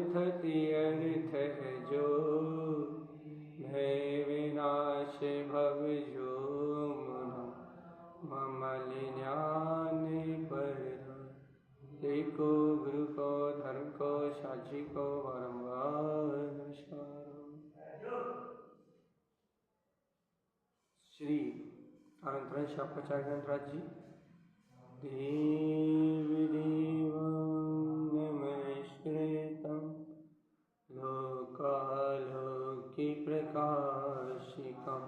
अर्थ तीर्थ है जो, भय विनाश भव जो मुना, ममल ज्ञान पर देखो गुरु को धर्म को साक्षी को बारंबार नमस्कार। श्री अनंतरण शापाचार्य ग्रंथराज जी। देव देवं नमस्कृतं लोकालोकि प्रकाशिकं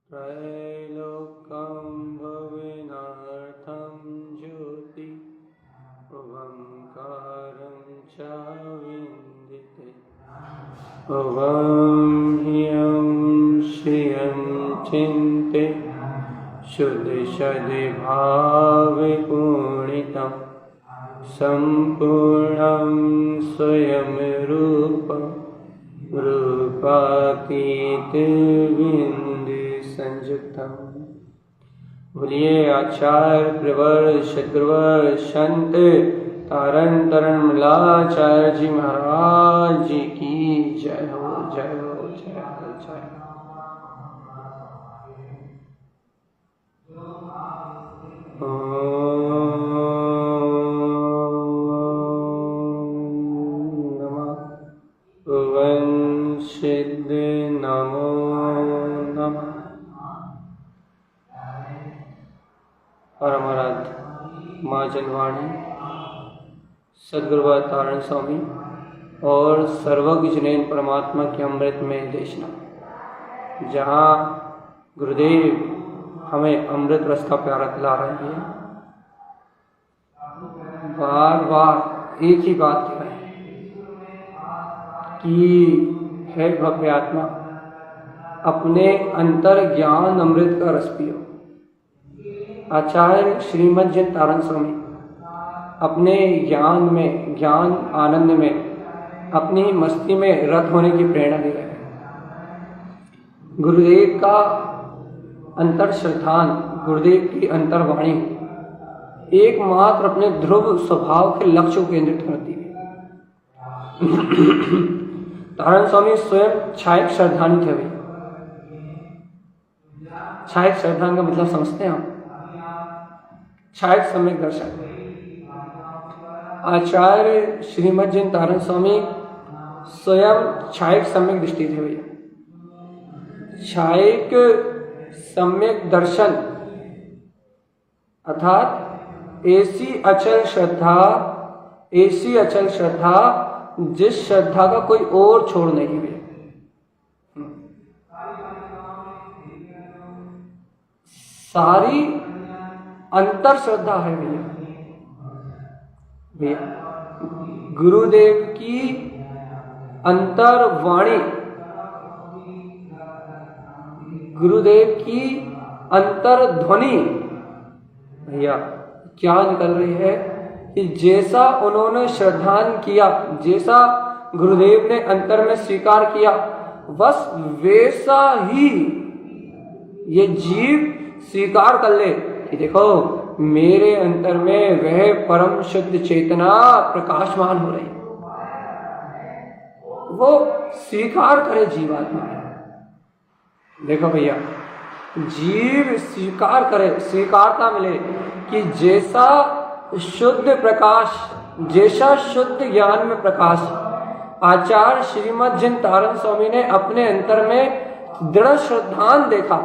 त्रैलोक्यं भुवनार्थं ज्योति ओंकारं च विन्दिते ओं ह्यं श्रियं चिन्ते शुद्धसद्भावपूर्णितं सम्पूर्णं स्वयं रूपं रूपातीतविन्दुसंयुक्तम्। बोलिए आचार्य प्रवर सद्गुरुवर संत तारण तरण मलाचार्य जी महाराज जी की जय हो जय हो जय हो जय हो। सिद्ध नमो नमः। परमाराध्य माँ जनवाणी सद्गुरु तारण स्वामी और सर्वज्ञ जनेन परमात्मा की अमृतमय देशना, जहाँ गुरुदेव हमें अमृत रस का प्यारा पिला रहे हैं। बार बार एक ही बात कह रहे हैं कि हे भव्य आत्मा, अपने अंतर ज्ञान अमृत का रस पियो। आचार्य श्रीमद् जन तारण स्वामी अपने ज्ञान में, ज्ञान आनंद में, अपनी मस्ती में रत होने की प्रेरणा दे रहे हैं। गुरुदेव का अंतर श्रद्धान, गुरुदेव की अंतर्वाणी एकमात्र अपने ध्रुव स्वभाव के लक्ष्य को केंद्रित करती है। तारण स्वामी स्वयं छायक श्रद्धानी थे। भाई छायक श्रद्धान का मतलब समझते हैं हम? छायक सम्यक दर्शन। आचार्य श्रीमद् जन तारण स्वामी स्वयं छायक सम्यक दृष्टि थे। भैया छायक सम्यक दर्शन अर्थात ऐसी अचल श्रद्धा जिस श्रद्धा का कोई और छोड़ नहीं है। सारी अंतर श्रद्धा है भैया। गुरुदेव की अंतर वाणी, गुरुदेव की अंतर ध्वनि भैया क्या निकल रही है कि जैसा उन्होंने श्रद्धान किया, जैसा गुरुदेव ने अंतर में स्वीकार किया, बस वैसा ही ये जीव स्वीकार कर ले कि देखो मेरे अंतर में वह परम शुद्ध चेतना प्रकाशमान हो रही, वो स्वीकार करे जीवात्मा। देखो भैया जीव स्वीकार करे, स्वीकारता मिले कि जैसा शुद्ध प्रकाश, जैसा शुद्ध ज्ञान में प्रकाश आचार्य श्रीमद् जन तारण स्वामी ने अपने अंतर में दृढ़ श्रद्धान देखा,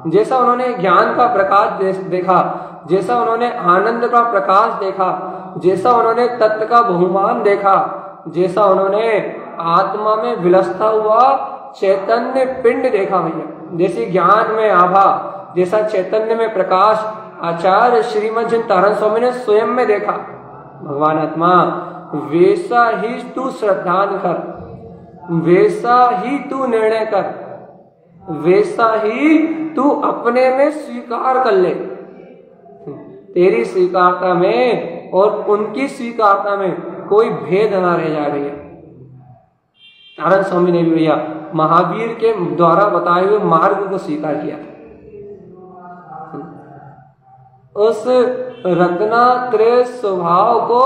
जैसा उन्होंने ज्ञान का प्रकाश देखा, जैसा उन्होंने आनंद का प्रकाश देखा, जैसा उन्होंने तत्व का बहुमान देखा, जैसा उन्होंने आत्मा में विलसता हुआ चैतन्य पिंड देखा भैया, जैसे ज्ञान में आभा, जैसा चैतन्य में प्रकाश आचार्य श्रीमद् जन तारण स्वामी ने स्वयं में देखा। भगवान आत्मा वैसा ही तू श्रद्धान कर, वैसा ही तू निर्णय कर, वैसा ही तू अपने में स्वीकार कर ले। तेरी स्वीकारता में और उनकी स्वीकारता में कोई भेद ना रह जाए भैया। तारण स्वामी ने भी भैया महावीर के द्वारा बताए हुए मार्ग को स्वीकार किया। उस रत्नात्रय स्वभाव को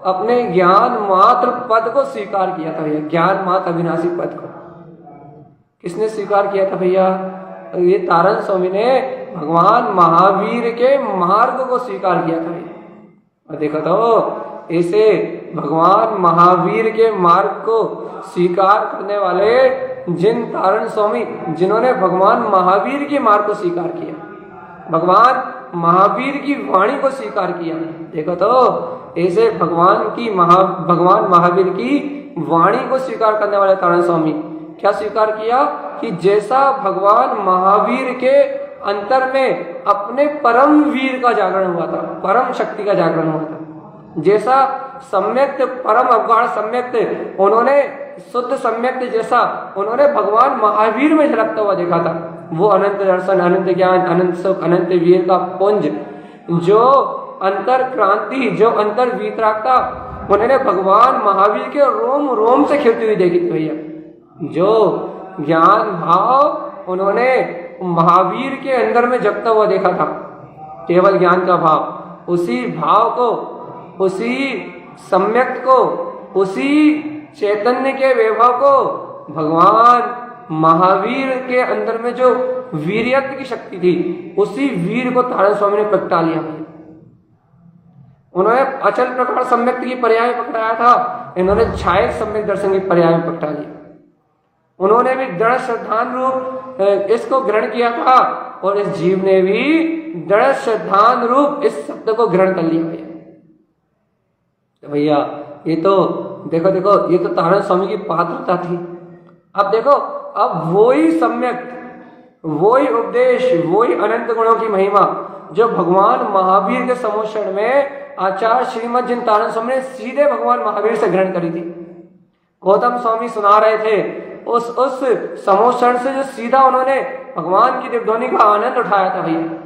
अपने ज्ञान मात्र पद को स्वीकार किया था भैया, ज्ञान मात्र अविनाशी पद को किसने स्वीकार किया था भैया? ये तारण स्वामी ने भगवान महावीर के मार्ग को स्वीकार किया था भैया। और देखो तो ऐसे भगवान महावीर के मार्ग को स्वीकार करने वाले जिन तारण स्वामी जिन्होंने भगवान महावीर के मार्ग को स्वीकार किया, भगवान महावीर की वाणी को स्वीकार किया, देखो तो ऐसे भगवान महावीर की वाणी को स्वीकार करने वाले तारण स्वामी क्या स्वीकार किया कि जैसा भगवान महावीर के अंतर में अपने परम वीर का जागरण हुआ था, परम शक्ति का जागरण हुआ था, जैसा सम्यक्त परम अवगाढ़ सम्यक्त उन्होंने शुद्ध सम्यक्त जैसा उन्होंने भगवान महावीर में झलकता हुआ देखा था, वो अनंत दर्शन, अनंत ज्ञान, अनंत सुख, अनंत वीर का पुंज, जो अंतर क्रांति, जो अंतर वीतरागता उन्होंने भगवान महावीर के रोम रोम से खिलती हुई देखी थी भैया। जो ज्ञान भाव उन्होंने महावीर के अंदर में जगता हुआ देखा था, केवल ज्ञान का भाव, उसी भाव को, उसी सम्यक्त को, उसी चैतन्य के वैभव को भगवान महावीर के अंदर में जो वीर्यत्व की शक्ति थी, उसी वीर को तारण स्वामी ने प्रगटा लिया। उन्होंने अचल प्रकार सम्यक्त की पर्याय पकड़ाया था, इन्होंने छायक सम्यक दर्शन की पर्याय में पकड़ा लिया। उन्होंने भी दृढ़ श्रद्धान रूप इसको ग्रहण किया था और इस जीव ने भी दृढ़ श्रद्धान रूप इस शब्द को ग्रहण कर लिया भैया। तो भैया ये तो देखो ये तो तारण स्वामी की पात्रता थी। अब देखो, अब वही सम्यक, वही उपदेश, वही अनंत गुणों की महिमा जो भगवान महावीर के समोषण में आचार्य श्रीमद जिन तारण स्वामी ने सीधे भगवान महावीर से ग्रहण करी थी। गौतम स्वामी सुना रहे थे, उस समोषण से जो सीधा उन्होंने भगवान की दिव्यध्वनि का आनंद उठाया था भैया।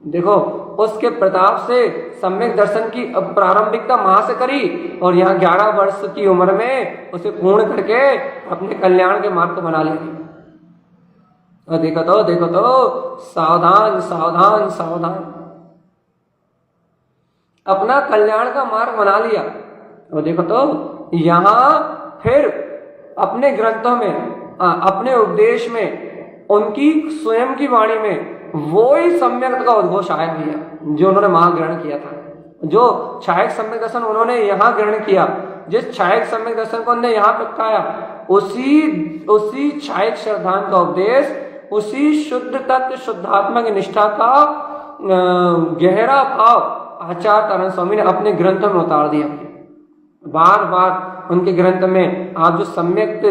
देखो, उसके प्रताप से सम्यक दर्शन की प्रारंभिकता वहां से करी और यहाँ 11 वर्ष की उम्र में उसे पूर्ण करके अपने कल्याण के मार्ग को बना लिया। और देखो तो सावधान सावधान सावधान, अपना कल्याण का मार्ग बना लिया। और देखो तो यहाँ फिर अपने ग्रंथों में, अपने उपदेश में, उनकी स्वयं की वाणी में वो ही सम्यक का उद्घोष आया भैया जो उन्होंने वहां ग्रहण किया था। जो छायक सम्यक दर्शन उन्होंने यहाँ ग्रहण किया, जिस छायक सम्यक दर्शन को उन्होंने यहाँ प्रगटाया, उसी छायक श्रद्धान का उपदेश, उसी शुद्ध तत्व शुद्धात्मा की निष्ठा का गहरा भाव आचार्य तारण स्वामी ने अपने ग्रंथों में उतार दिया। बार बार उनके ग्रंथ में आप जो सम्यक्त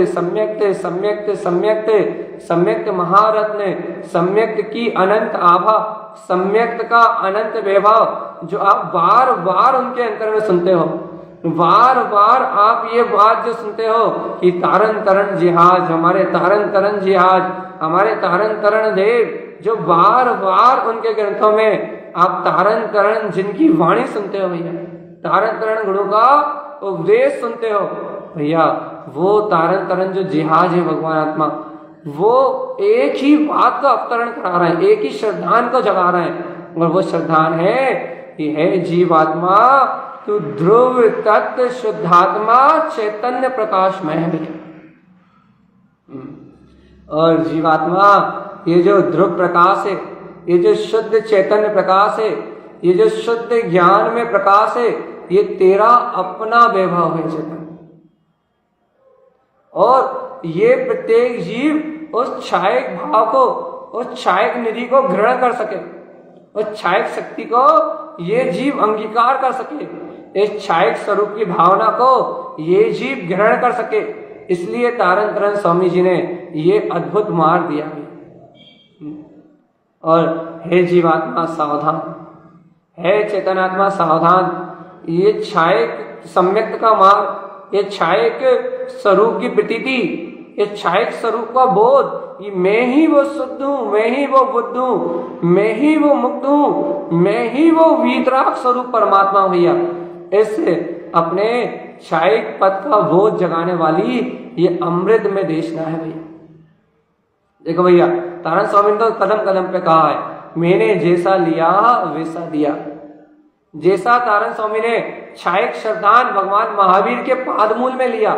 महारत्न, सम्यक्त की अनंत आभा, सम्यक्त का अनंत वैभव जो आप बार बार उनके अंतर में सुनते हो, बार बार आप ये बात जो सुनते हो कि तारण तरण जिहाज, हमारे तारण तरण जिहाज, हमारे तारण तरण देव, जो बार बार उनके ग्रंथों में आप तारण तरण जिनकी वाणी सुनते हो भैया, तारण तरण गुणों का उपदेश सुनते हो भैया, वो तारण तरण जो जिहाज है भगवान आत्मा, वो एक ही बात का अवतरण करा रहे हैं, एक ही श्रद्धान को जगा रहे हैं। और वो श्रद्धान है कि हे जीवात्मा, तू ध्रुव तत्व शुद्धात्मा चैतन्य प्रकाशमय है भैया। और जीवात्मा, ये जो ध्रुव प्रकाश है, ये जो शुद्ध चैतन्य प्रकाश है, ये जो शुद्ध ज्ञान में प्रकाश है, ये तेरा अपना वैभव है चेतन। और ये प्रत्येक जीव उस छायक भाव को, उस छायक निधि को ग्रहण कर सके, उस छायक शक्ति को ये जीव अंगीकार कर सके, इस छायक स्वरूप की भावना को ये जीव ग्रहण कर सके। इसलिए तारण तरण स्वामी जी ने ये अद्भुत मार्ग दिया। और हे जीवात्मा सावधान, हे चेतनात्मा सावधान, ये छायक सम्यक्त का मार्ग, ये छायक स्वरूप की प्रतीति, ये छायक स्वरूप का बोध, ये मैं ही वो शुद्ध हूँ, मैं ही वो बुद्ध हूँ, मैं ही वो मुक्त हूँ, मैं ही वो वीतराग स्वरूप परमात्मा भैया, इस अपने छायक पद का बोध जगाने वाली ये अमृत में देशना है भैया। देखो भैया, तारण स्वामी ने तो कदम कदम पे कहा है, मैंने जैसा लिया वैसा दिया, जैसा तारण स्वामी ने क्षायक श्रद्धान भगवान महावीर के पादमूल में लिया,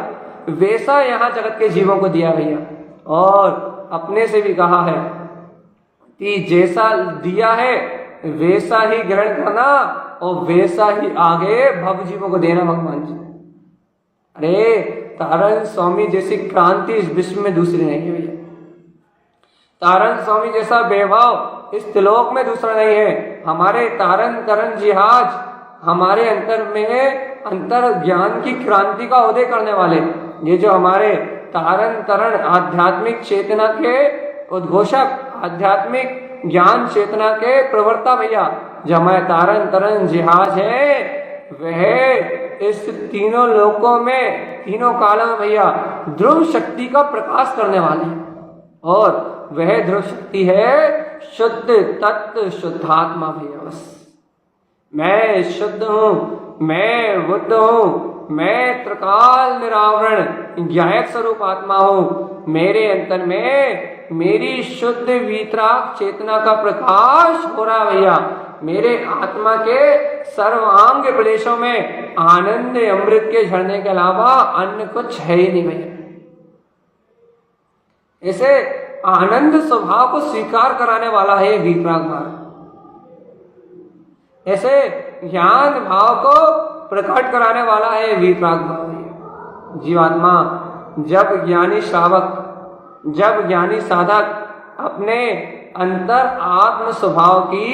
वैसा यहाँ जगत के जीवों को दिया भैया। और अपने से भी कहा है कि जैसा दिया है वैसा ही ग्रहण करना और वैसा ही आगे भव जीवों को देना भगवान जी। अरे तारण स्वामी जैसी क्रांति इस विश्व में दूसरी नहीं है भैया। तारण स्वामी जैसा वैभव इस त्रिलोक में दूसरा नहीं है। हमारे तारण तरण जिहाज हमारे अंतर में अंतर ज्ञान की क्रांति का उदय करने वाले, ये जो हमारे तारण तरण आध्यात्मिक चेतना के उद्घोषक, आध्यात्मिक ज्ञान चेतना के प्रवर्ता भैया, जो हमारे तारण तरण जिहाज है, वह इस तीनों लोकों में, तीनों कालों में भैया ध्रुव शक्ति का प्रकाश करने वाले हैं। और वह ध्रुव शक्ति है शुद्ध तत्व शुद्धात्मा भैया। बस मैं शुद्ध हूं, मैं बुद्ध हूं, मैं त्रिकाल निरावरण ज्ञायक स्वरूप आत्मा हूं। मेरे अंतर में मेरी शुद्ध वीतराग चेतना का प्रकाश हो रहा भैया। मेरे आत्मा के सर्वांग प्रदेशों में आनंद अमृत के झरने के अलावा अन्य कुछ है ही नहीं भैया। ऐसे आनंद स्वभाव को स्वीकार कराने वाला है वीतराग मार्ग। ऐसे ज्ञान भाव को प्रकट कराने वाला है वीतराग भाव। जीवात्मा जब ज्ञानी श्रावक, जब ज्ञानी साधक अपने अंतर आत्म स्वभाव की,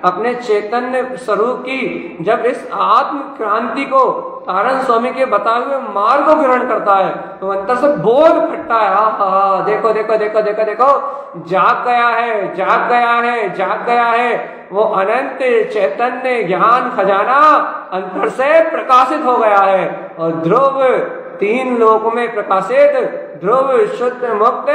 अपने चैतन्य स्वरूप की, जब इस आत्म क्रांति को तारण स्वामी के बताए हुए मार्ग को ग्रहण करता है तो अंतर से बोध फटता है। हा देखो देखो देखो देखो देखो, जाग गया है, जाग गया है, जाग गया है। वो अनंत चैतन्य ज्ञान खजाना अंतर से प्रकाशित हो गया है और ध्रुव तीन लोक में प्रकाशित ध्रुव शुद्ध मुक्त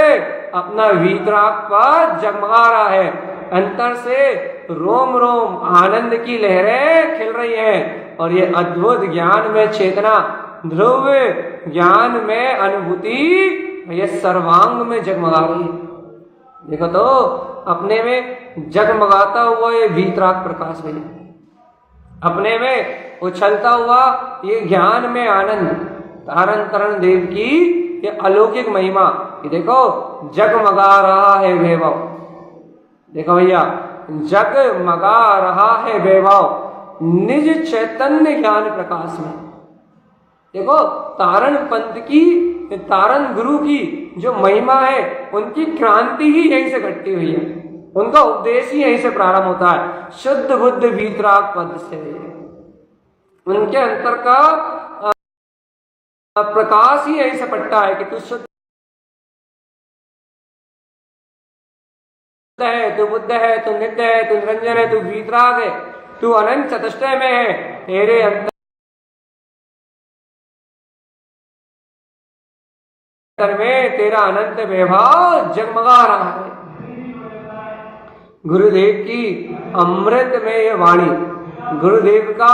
अपना वीतराग पर जगमगा रहा है। अंतर से रोम रोम आनंद की लहरें खिल रही हैं और ये अद्भुत ज्ञान में चेतना, ध्रुव ज्ञान में अनुभूति ये सर्वांग में जगमगा रही है। देखो तो अपने में जगमगाता हुआ ये वीतराग प्रकाश भैया, अपने में उछलता हुआ ये ज्ञान में आनंद, तारण तरण देव की ये अलौकिक महिमा, ये देखो जगमगा रहा है वैभव। देखो भैया जगमगा रहा है वैभव निज चैतन्य ज्ञान प्रकाश में। देखो तारण पंथ की, तारण गुरु की जो महिमा है उनकी क्रांति ही यहीं से घटती हुई है, उनका उपदेश ही यहीं से प्रारंभ होता है। शुद्ध बुद्ध वीतराग पद से उनके अंतर का प्रकाश ही यहीं से पड़ता है कि तू शुद्ध है, तू बुद्ध है, तू नित्य है, तू निरंजन है, तू वीतराग है, तू अनंत चतुष्टय में है। तेरे अंतर में तेरा अनंत वैभव जगमगा रहा है। गुरुदेव की अमृतमय वाणी, गुरुदेव का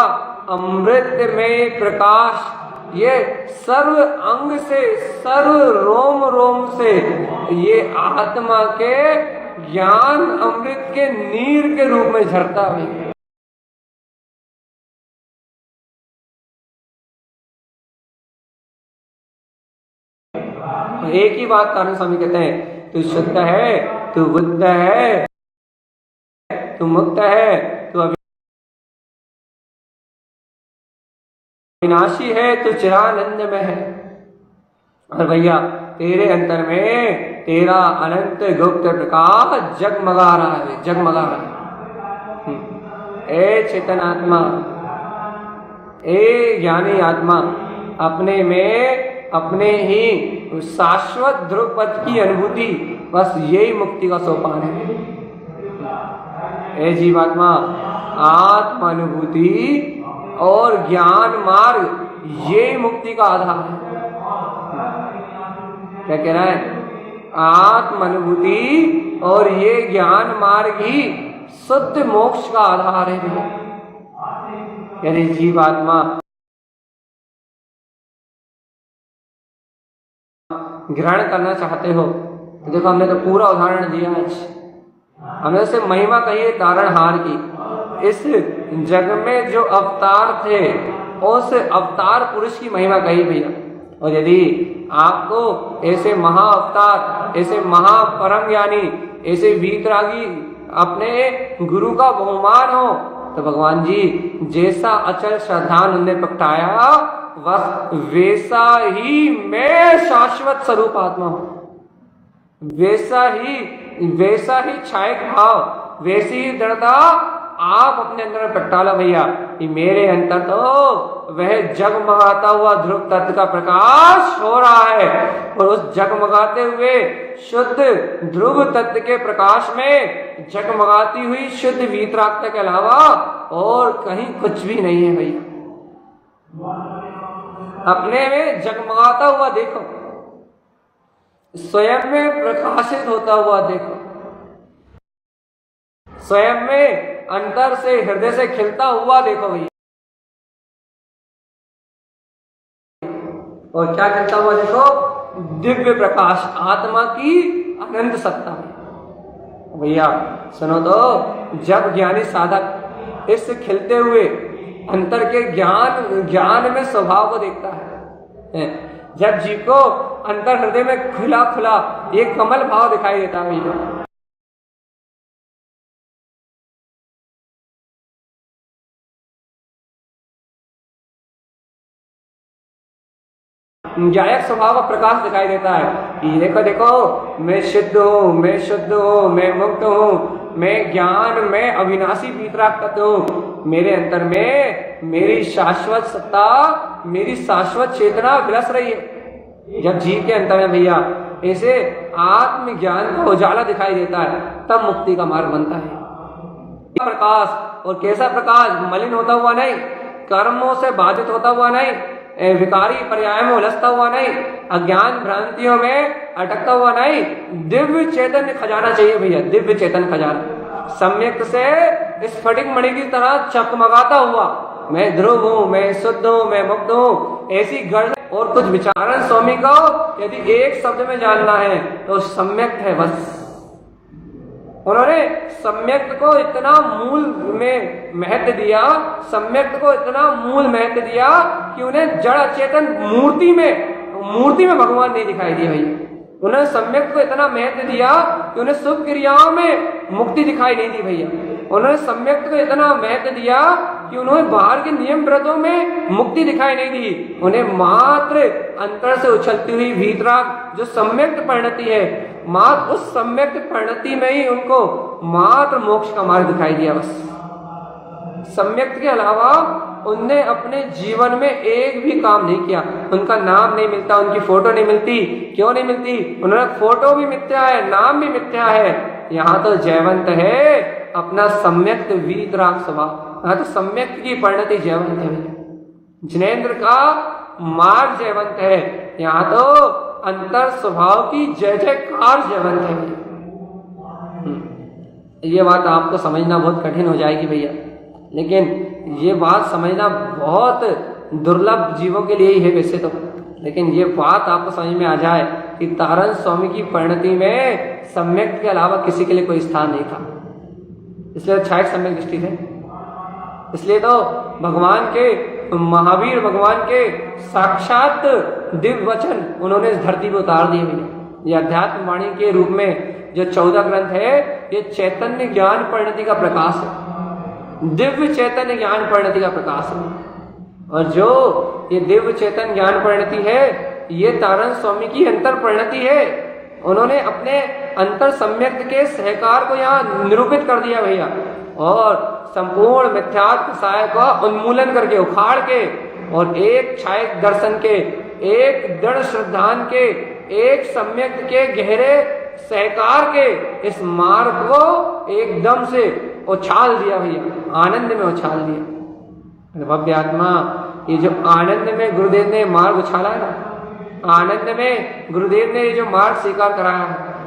अमृतमय प्रकाश ये सर्व अंग से, सर्व रोम रोम से ये आत्मा के ज्ञान अमृत के नीर के रूप में झरता है। एक ही बात तारण स्वामी कहते हैं, तू शुद्ध है, तू बुद्ध है, तू मुक्त है, तू अविनाशी है, तू चिरानंद में है। और भैया तेरे अंतर में तेरा अनंत गुप्त प्रकाश जगमगा रहा है, जगमगा रहा है। ए चेतन आत्मा, ए ज्ञानी आत्मा, अपने में अपने ही शाश्वत ध्रुव पद की अनुभूति, बस यही मुक्ति का सोपान है। ए जीवात्मा, आत्म अनुभूति और ज्ञान मार्ग ये मुक्ति का आधार है। क्या कह रहा है? आत्म अनुभूति और ये ज्ञान मार्ग ही शुद्ध मोक्ष का आधार है। यदि जीवात्मा ग्रहण करना चाहते हो तो देखो हमने तो पूरा उदाहरण दिया आज। हमने उससे महिमा कही है तारणहार की, इस जग में जो अवतार थे उस अवतार पुरुष की महिमा कही भैया। और यदि आपको ऐसे महा अवतार, ऐसे महापरम ज्ञानी, ऐसे वीतरागी अपने गुरु का बहुमान हो तो भगवान जी जैसा अचल श्रद्धा उन्होंने प्रगटाया बस वैसा ही मैं शाश्वत स्वरूप आत्मा हूं, वैसा ही छायक भाव, वैसी ही दृढ़ता आप अपने अंदर में प्रगटा लो भैया कि मेरे अंतर तो वह जगमगाता हुआ ध्रुव तत्व का प्रकाश हो रहा है। और उस जगमगाते हुए शुद्ध ध्रुव तत्व के प्रकाश में जगमगाती हुई शुद्ध वीतरागता के अलावा और कहीं कुछ भी नहीं है भैया। अपने में जगमगाता हुआ देखो, स्वयं में प्रकाशित होता हुआ देखो, स्वयं में अंतर से हृदय से खिलता हुआ देखो भैया। और क्या खिलता हुआ देखो? दिव्य प्रकाश, आत्मा की अनंत सत्ता भैया। सुनो तो, जब ज्ञानी साधक इस खिलते हुए अंतर के ज्ञान में स्वभाव को देखता है, जब जीव को अंतर हृदय में खुला खुला एक कमल भाव दिखाई देता है भैया, गायक स्वभाव का प्रकाश दिखाई देता है कि देखो देखो मैं शुद्ध हूँ, मैं शुद्ध हूँ, मैं मुक्त हूँ, मैं ज्ञान, मैं अविनाशी वीतराग तत्व हूँ, मेरे अंतर में मेरी शाश्वत सत्ता, मेरी शाश्वत चेतना विलस रही है। जब जीव के अंतर में भैया ऐसे आत्मज्ञान का उजाला दिखाई देता है तब मुक्ति का मार्ग बनता है। प्रकाश, और कैसा प्रकाश? मलिन होता हुआ नहीं, कर्मों से बाधित होता हुआ नहीं, विकारी पर्याय में उलझता हुआ नहीं, अज्ञान भ्रांतियों में अटकता हुआ नहीं, दिव्य चेतन खजाना चाहिए भैया, दिव्य चेतन खजाना सम्यक से स्फटिक मणि की तरह चकमगाता हुआ, मैं ध्रुव हूँ, मैं शुद्ध हूँ, मैं मुक्त हूँ, ऐसी गर्ज। और कुछ विचारण स्वामी को यदि एक शब्द में जानना है तो सम्यक है बस। उन्होंने सम्यक्त को इतना मूल में महत्व दिया, सम्यक्त को इतना मूल महत्व दिया कि उन्हें जड़ चेतन मूर्ति में भगवान नहीं दिखाई दिया भैया। उन्होंने सम्यक्त को इतना महत्व दिया कि उन्हें शुभ क्रियाओं में मुक्ति दिखाई नहीं दी भैया। उन्होंने सम्यक्त को इतना महत्व दिया कि उन्हें बाहर के नियम व्रतों में मुक्ति दिखाई नहीं दी। उन्हें मात्र अंतर से उछलती हुई वीतराग जो सम्यक्त परिणति है, मात्र उस सम्यक्त परिणति में ही उनको मात्र मोक्ष का मार्ग दिखाई दिया बस। सम्यक्त के अलावा उनने अपने जीवन में एक भी काम नहीं किया। उनका नाम नहीं मिलता, उनकी फोटो नहीं मिलती। क्यों नहीं मिलती? उन्होंने फोटो भी मिथ्या है, नाम भी मिथ्या है। यहाँ तो जयवंत है अपना सम्यक्त वीतराग स्वभाव। यहाँ तो सम्यक्त की परिणति जयवंत है। जिनेंद्र का मार्ग जयवंत है। यहाँ तो अंतर स्वभाव की जय जयकार जयवंत है। ये बात आपको समझना बहुत कठिन हो जाएगी भैया, लेकिन ये बात समझना बहुत दुर्लभ जीवों के लिए ही है वैसे तो। लेकिन ये बात आपको समझ में आ जाए कि तारण स्वामी की परिणति में सम्यक्त के अलावा किसी के लिए कोई स्थान नहीं था, इसलिए छायक सम्यक दृष्टि थे। इसलिए तो भगवान के महावीर, भगवान के साक्षात दिव्य वचन उन्होंने इस धरती पर उतार दिए भैया। ये अध्यात्म वाणी के रूप में जो 14 ग्रंथ है, ये चैतन्य ज्ञान परिणति का प्रकाश है, दिव्य चैतन्य ज्ञान परिणति का प्रकाश है। और जो ये दिव्य चैतन्य ज्ञान परिणति है, ये तारण स्वामी की अंतर परिणति है। उन्होंने अपने अंतर सम्यक्त के सहकार को यहाँ निरूपित कर दिया भैया, और संपूर्ण मिथ्यात्व साय का उन्मूलन करके, उखाड़ के, और एक छायक दर्शन के, एक दृढ़ श्रद्धान के, एक सम्यक्त के गहरे सहकार के इस मार्ग को एकदम से उछाल दिया भैया, आनंद में उछाल दिया। भव्य आत्मा, ये जो आनंद में गुरुदेव ने मार्ग उछाला है ना, आनंद में गुरुदेव ने ये जो मार्ग स्वीकार कराया है,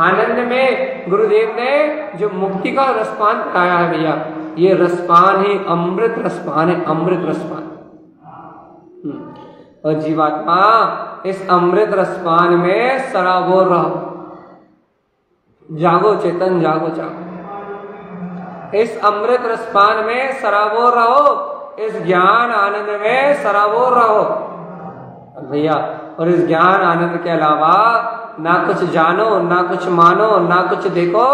आनंद में गुरुदेव ने जो मुक्ति का रसपान कराया है भैया, ये रसपान ही अमृत रसपान है, अमृत रसपान। और जीवात्मा इस अमृत रसपान में सराबोर रहो। जागो चेतन, जागो जागो। इस अमृत रसपान में सराबोर रहो, इस ज्ञान आनंद में सराबोर रहो भैया। और इस ज्ञान आनंद के अलावा ना कुछ जानो, ना कुछ मानो, ना कुछ देखो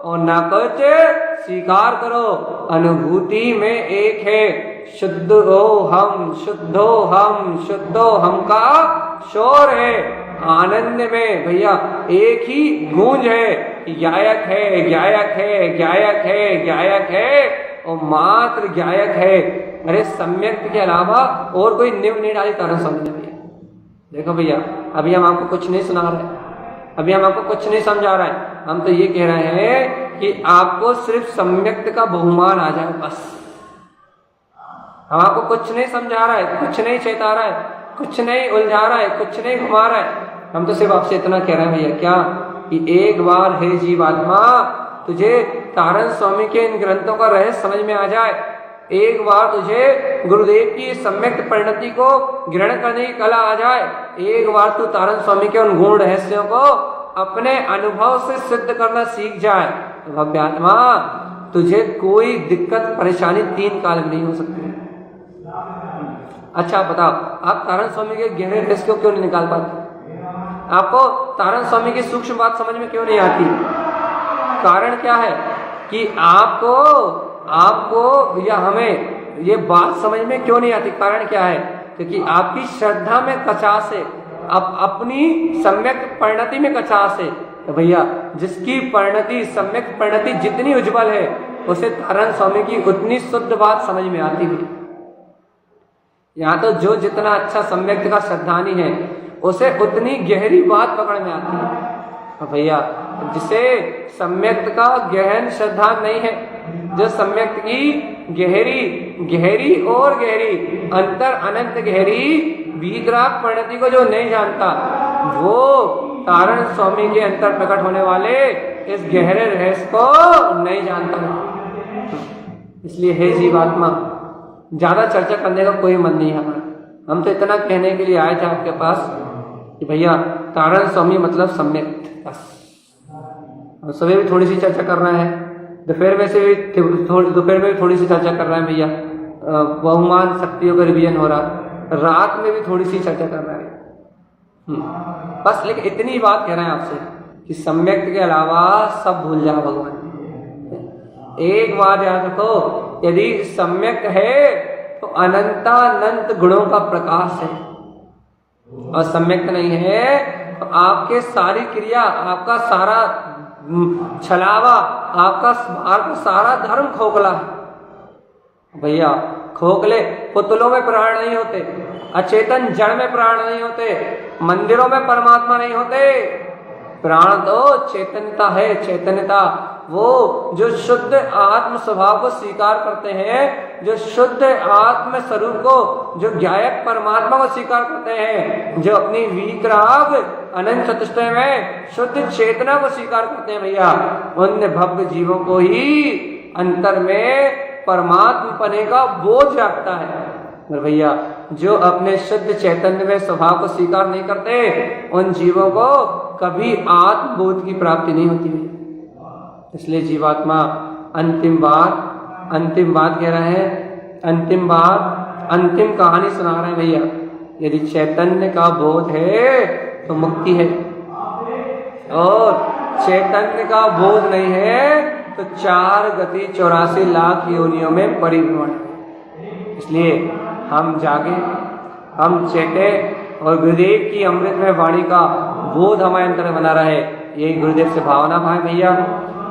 और ना कुछ स्वीकार करो। अनुभूति में एक है, शुद्ध हो हम, शुद्धो हम, शुद्धो हम का शोर है। आनंद में भैया एक ही गूंज है, गायक है, गायक है, गायक है, गायक है और मात्र गायक है। अरे सम्यक के अलावा और कोई निव नहीं डाली तारा समझने भैया। देखो भैया अभी हम आपको कुछ नहीं सुना रहे, अभी हम आपको कुछ नहीं समझा रहे हैं, हम तो ये कह रहे हैं कि आपको सिर्फ सम्यक्त का बहुमान आ जाए बस। हम आपको कुछ नहीं समझा रहा है, कुछ नहीं चेता रहा है, कुछ नहीं उलझा रहा है, कुछ नहीं घुमा रहा है। हम तो सिर्फ आपसे इतना कह रहे हैं भैया क्या कि एक बार हे जीवात्मा तुझे तारण स्वामी के इन ग्रंथों का रहस्य समझ में आ जाए, एक बार तुझे गुरुदेव की सम्यक परिणति को ग्रहण करने की कला आ जाए, एक बार तू तारण स्वामी के उन गूढ़ रहस्यों को अपने अनुभव से सिद्ध करना सीख जाए तो भव्यात्मा तुझे कोई दिक्कत परेशानी 3 काल में नहीं हो सकती। अच्छा बताओ आप तारण स्वामी के गहरे रहस्य को क्यों नहीं निकाल पाते? आपको तारण स्वामी की सूक्ष्म बात समझ में क्यों नहीं आती? कारण क्या है कि आपको या हमें ये बात समझ में क्यों नहीं आती? कारण क्या है? क्योंकि आपकी श्रद्धा में कचास है, आप अपनी सम्यक परिणति में कचास है। तो भैया जिसकी परिणति सम्यक परिणति जितनी उज्जवल है उसे तारण स्वामी की उतनी शुद्ध बात समझ में आती है। यहाँ तो जो जितना अच्छा सम्यक का श्रद्धानी है उसे उतनी गहरी बात पकड़ में आती है। भैया जिसे सम्यक का गहन श्रद्धा नहीं है, जो सम्यक की गहरी और गहरी अंतर अनंत गहरी वीतराग परिणति को जो नहीं जानता वो तारण स्वामी के अंतर प्रकट होने वाले इस गहरे रहस्य को नहीं जानता। इसलिए हे जीवात्मा ज्यादा चर्चा करने का कोई मन नहीं है हमारा। हम तो इतना कहने के लिए आए थे आपके पास कि भैया तारण स्वामी मतलब सम्यक बस। सुबह भी थोड़ी सी चर्चा कर रहे हैं, दोपहर में भी थोड़ी सी चर्चा कर रहे हैं भैया, बहुमान शक्तियों का रिवीजन हो रहा, रात में भी थोड़ी सी चर्चा कर रहे हैं बस। लेकिन इतनी बात कह रहे हैं आपसे कि सम्यक के अलावा सब भूल जाओ भगवान। एक बात याद रखो, यदि सम्यक है तो अनंतानंत गुणों का प्रकाश है, और सम्यक नहीं है तो आपके सारी क्रिया, आपका सारा छलावा, आपका सारा धर्म खोखला है भैया। खोखले पुतलों में प्राण नहीं होते, अचेतन जड़ में प्राण नहीं होते, मंदिरों में परमात्मा नहीं होते। प्राण तो चैतन्यता है, चैतन्यता वो जो शुद्ध आत्म स्वभाव को स्वीकार करते हैं, जो शुद्ध आत्म स्वरूप को, जो गायक परमात्मा को स्वीकार करते हैं, जो अपनी वीतराग अनंत चतुष्टय में शुद्ध चेतना को स्वीकार करते हैं भैया, उन भव्य जीवों को ही अंतर में परमात्मा पने का बोझ जागता है। और भैया जो अपने शुद्ध चैतन्य में स्वभाव को स्वीकार नहीं करते उन जीवों को कभी आत्मबोध की प्राप्ति नहीं होती है। इसलिए जीवात्मा अंतिम बात कह रहे हैं, अंतिम कहानी सुना रहे हैं भैया। यदि चैतन्य का बोध है तो मुक्ति है, और चैतन्य का बोध नहीं है तो 4 गति 84 लाख योनियों में परिभ्रमण है। इसलिए हम जागे, हम चेते और गुरुदेव की अमृतमय वाणी का बोध हमारे अंदर बना रहे, यही गुरुदेव से भावना भाई भैया।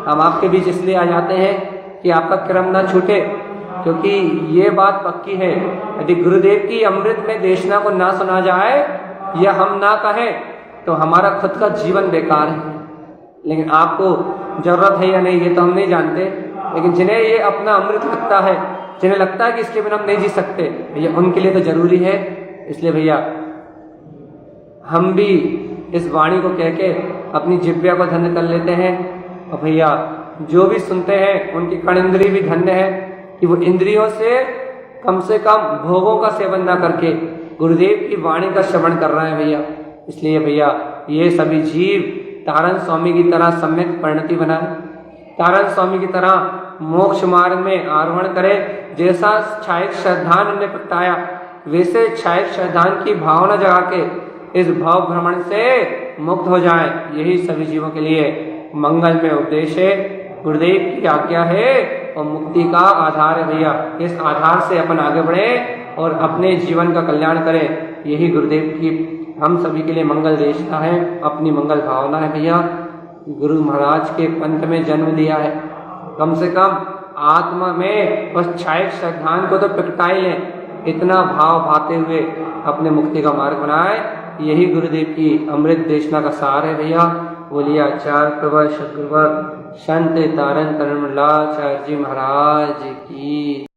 हम आपके बीच इसलिए आ जाते हैं कि आपका क्रम ना छूटे, क्योंकि ये बात पक्की है, यदि गुरुदेव की अमृत में देशना को ना सुना जाए या हम ना कहें तो हमारा खुद का जीवन बेकार है। लेकिन आपको जरूरत है या नहीं ये तो हम नहीं जानते, लेकिन जिन्हें ये अपना अमृत लगता है, जिन्हें लगता है कि इसके बिना हम नहीं जी सकते भैया, उनके लिए तो जरूरी है। इसलिए भैया हम भी इस वाणी को कह के अपनी जिह्वा को धन्य कर लेते हैं, और भैया जो भी सुनते हैं उनकी कर्णेंद्रिय भी धन्य है कि वो इंद्रियों से कम भोगों का सेवन ना करके गुरुदेव की वाणी का श्रवण कर रहे हैं भैया। इसलिए भैया ये सभी जीव तारण स्वामी की तरह सम्यक परिणति बनाए, तारण स्वामी की तरह मोक्ष मार्ग में आरोहण करे। जैसा क्षायक श्रद्धान ने बताया, वैसे क्षायक श्रद्धान की भावना जगा के इस भाव भ्रमण से मुक्त हो जाए। यही सभी जीवों के लिए मंगल में उपदेश है, गुरुदेव की आज्ञा है और मुक्ति का आधार है भैया। इस आधार से अपन आगे बढ़े और अपने जीवन का कल्याण करें। यही गुरुदेव की हम सभी के लिए मंगल देशना है, अपनी मंगल भावना है भैया। गुरु महाराज के पंथ में जन्म लिया है, कम से कम आत्मा में बस क्षायक श्रद्धान को तो प्रगटाई लें, इतना भाव भाते हुए अपने मुक्ति का मार्ग बनाए। यही गुरुदेव की अमृत देशना का सार है भैया। बोलिए आचार्य प्रवर सदगुरुवर संत तारण तरणलाचार्य जी महाराज की।